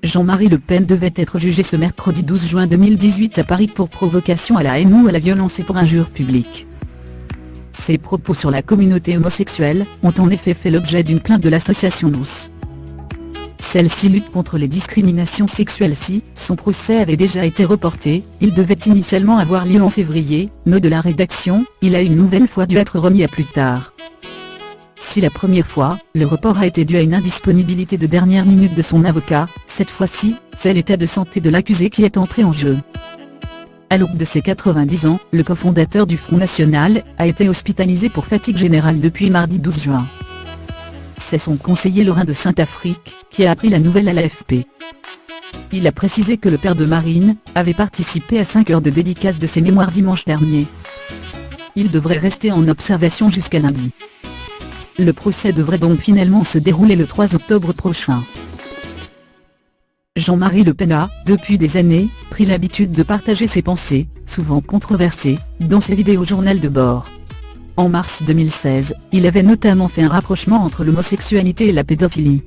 Jean-Marie Le Pen devait être jugé ce mercredi 12 juin 2018 à Paris pour provocation à la haine ou à la violence et pour injure publique. Ses propos sur la communauté homosexuelle ont en effet fait l'objet d'une plainte de l'association Mousse. Celle-ci lutte contre les discriminations sexuelles. Si son procès avait déjà été reporté, il devait initialement avoir lieu en février, note de la rédaction, il a une nouvelle fois dû être remis à plus tard. Si la première fois, le report a été dû à une indisponibilité de dernière minute de son avocat, cette fois-ci, c'est l'état de santé de l'accusé qui est entré en jeu. À l'aube de ses 90 ans, le cofondateur du Front National a été hospitalisé pour fatigue générale depuis mardi 12 juin. C'est son conseiller Laurent de Saint-Affrique qui a appris la nouvelle à l'AFP. Il a précisé que le père de Marine avait participé à 5 heures de dédicace de ses mémoires dimanche dernier. Il devrait rester en observation jusqu'à lundi. Le procès devrait donc finalement se dérouler le 3 octobre prochain. Jean-Marie Le Pen a, depuis des années, pris l'habitude de partager ses pensées, souvent controversées, dans ses vidéos journal de bord. En mars 2016, il avait notamment fait un rapprochement entre l'homosexualité et la pédophilie.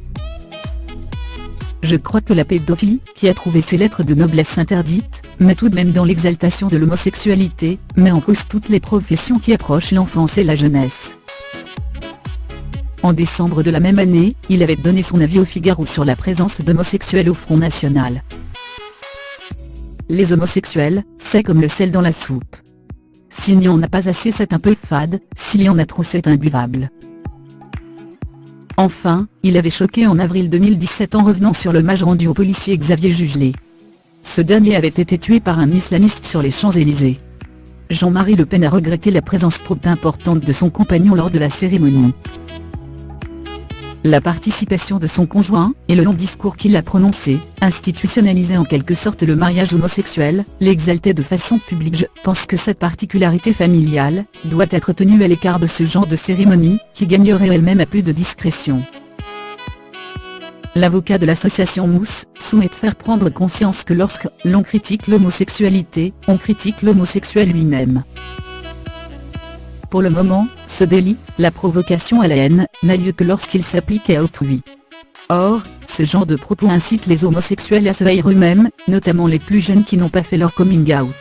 Je crois que la pédophilie, qui a trouvé ses lettres de noblesse interdites, mais tout de même dans l'exaltation de l'homosexualité, met en cause toutes les professions qui approchent l'enfance et la jeunesse. En décembre de la même année, il avait donné son avis au Figaro sur la présence d'homosexuels au Front National. Les homosexuels, c'est comme le sel dans la soupe. S'il n'y en a pas assez, c'est un peu fade, s'il y en a trop, c'est imbuvable. Enfin, il avait choqué en avril 2017 en revenant sur l'hommage rendu au policier Xavier Jugelé. Ce dernier avait été tué par un islamiste sur les Champs-Élysées. Jean-Marie Le Pen a regretté la présence trop importante de son compagnon lors de la cérémonie. La participation de son conjoint, et le long discours qu'il a prononcé, institutionnalisait en quelque sorte le mariage homosexuel, l'exaltait de façon publique. Je pense que cette particularité familiale doit être tenue à l'écart de ce genre de cérémonie, qui gagnerait elle-même à plus de discrétion. L'avocat de l'association Mousse souhaite faire prendre conscience que lorsque l'on critique l'homosexualité, on critique l'homosexuel lui-même. Pour le moment, ce délit, la provocation à la haine, n'a lieu que lorsqu'il s'applique à autrui. Or, ce genre de propos incite les homosexuels à se haïr eux-mêmes, notamment les plus jeunes qui n'ont pas fait leur coming out.